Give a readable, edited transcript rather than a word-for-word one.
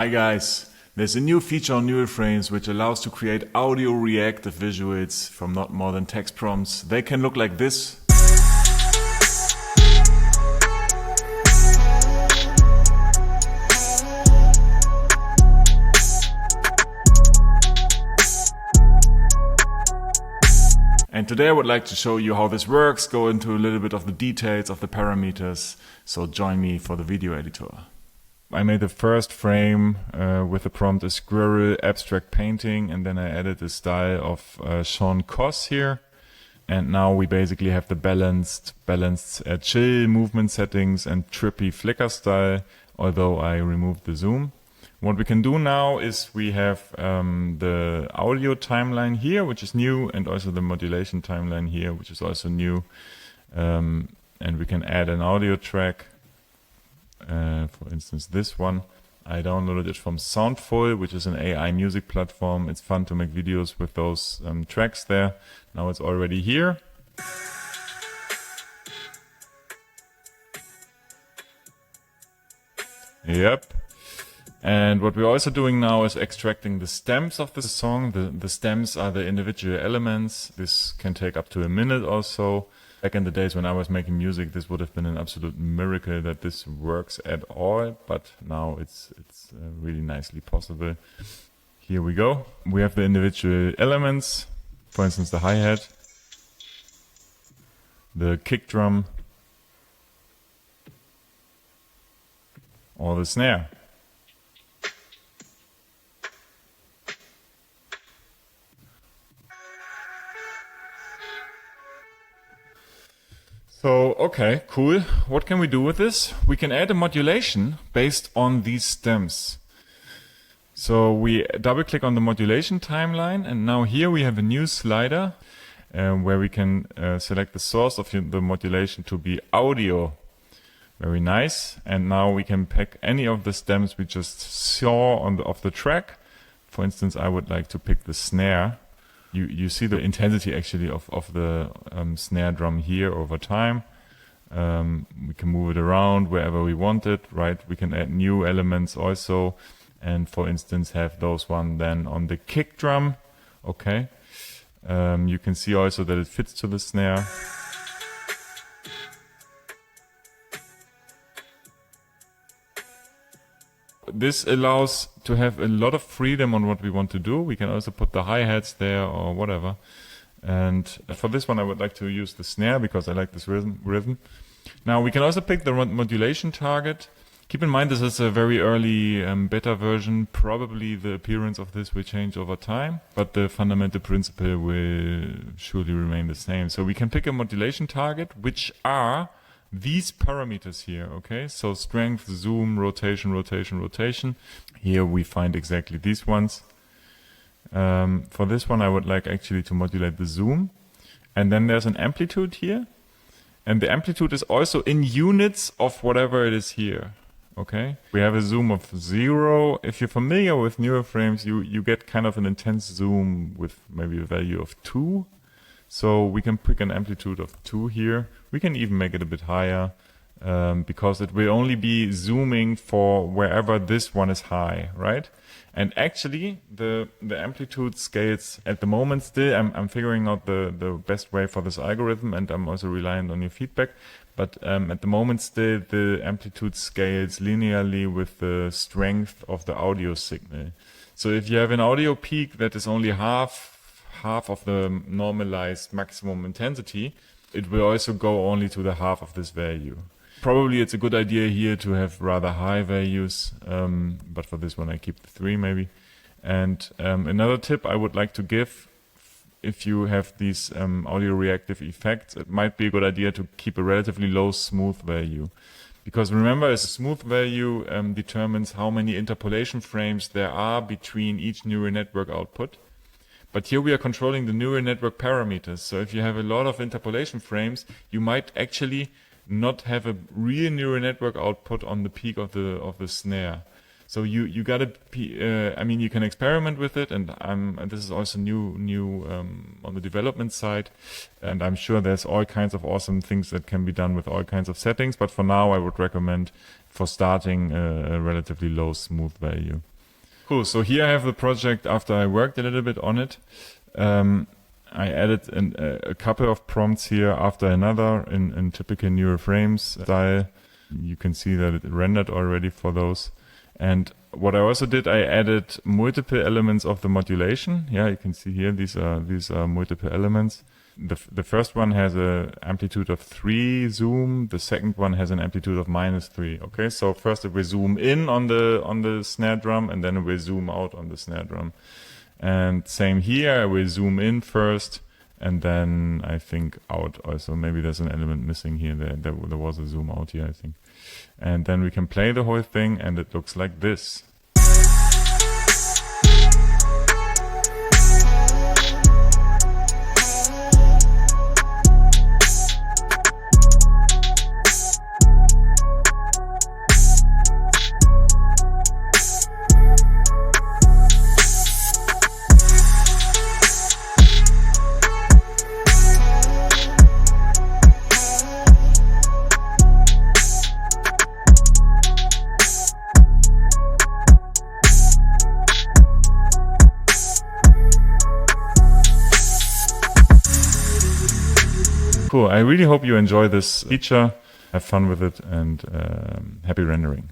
Hi guys, there's a new feature on neural frames which allows to create audio-reactive visuals from not more than text prompts. They can look like this. And today I would like to show you how this works, go into a little bit of the details of the parameters, so join me for the video editor. I made the first frame with the prompt a squirrel abstract painting, and then I added the style of Sean Koss here. And now we basically have the balanced chill movement settings and trippy flicker style, although I removed the zoom. What we can do now is we have the audio timeline here, which is new, and also the modulation timeline here, which is also new. And we can add an audio track. For instance, this one. I downloaded it from Soundful, which is an AI music platform. It's fun to make videos with those tracks there. Now it's already here. Yep. And what we're also doing now is extracting the stems of the song. The stems are the individual elements. This can take up to a minute or so. Back in the days when I was making music, this would have been an absolute miracle that this works at all, but now it's really nicely possible. Here we go. We have the individual elements, for instance the hi-hat, the kick drum, or the snare. So, okay, cool. What can we do with this? We can add a modulation based on these stems. So we double click on the modulation timeline, and now here we have a new slider where we can select the source of the modulation to be audio. Very nice. And now we can pick any of the stems we just saw on the track. For instance, I would like to pick the snare. You see the intensity actually of the snare drum here over time. We can move it around wherever we want it, right? We can add new elements also, and for instance have those one then on the kick drum. Okay. You can see also that it fits to the snare. This allows to have a lot of freedom on what we want to do. We can also put the hi-hats there or whatever. And for this one I would like to use the snare because I like this rhythm. Now we can also pick the modulation target. Keep in mind this is a very early beta version. Probably the appearance of this will change over time, but the fundamental principle will surely remain the same. So we can pick a modulation target, which are these parameters here, okay? So strength, zoom, rotation, rotation, rotation. Here we find exactly these ones. For this one I would like actually to modulate the zoom. And then there's an amplitude here. And the amplitude is also in units of whatever it is here, okay? We have a zoom of 0. If you're familiar with neural frames, you get kind of an intense zoom with maybe a value of 2. So we can pick an amplitude of 2 here. We can even make it a bit higher because it will only be zooming for wherever this one is high, right? And actually the amplitude scales at the moment still. I'm figuring out the best way for this algorithm, and I'm also reliant on your feedback. But at the moment still the amplitude scales linearly with the strength of the audio signal. So if you have an audio peak that is only half of the normalized maximum intensity, it will also go only to the half of this value. Probably it's a good idea here to have rather high values, but for this one I keep the 3 maybe. And another tip I would like to give, if you have these audio-reactive effects, it might be a good idea to keep a relatively low smooth value. Because remember, a smooth value determines how many interpolation frames there are between each neural network output. But here we are controlling the neural network parameters. So if you have a lot of interpolation frames, you might actually not have a real neural network output on the peak of the snare. So you gotta, I mean, you can experiment with it, and this is also new on the development side, and I'm sure there's all kinds of awesome things that can be done with all kinds of settings. But for now, I would recommend for starting a relatively low smooth value. Cool. So here I have the project after I worked a little bit on it. I added a couple of prompts here after another in typical neural frames style. You can see that it rendered already for those. And what I also did, I added multiple elements of the modulation. Yeah, you can see here, these are multiple elements. The first one has an amplitude of 3 zoom. The second one has an amplitude of -3. Okay, so first it will zoom in on the snare drum, and then it will zoom out on the snare drum. And same here, I will zoom in first, and then I think out also. Maybe there's an element missing here. There was a zoom out here, I think. And then we can play the whole thing, and it looks like this. Cool. I really hope you enjoy this feature. Have fun with it, and happy rendering.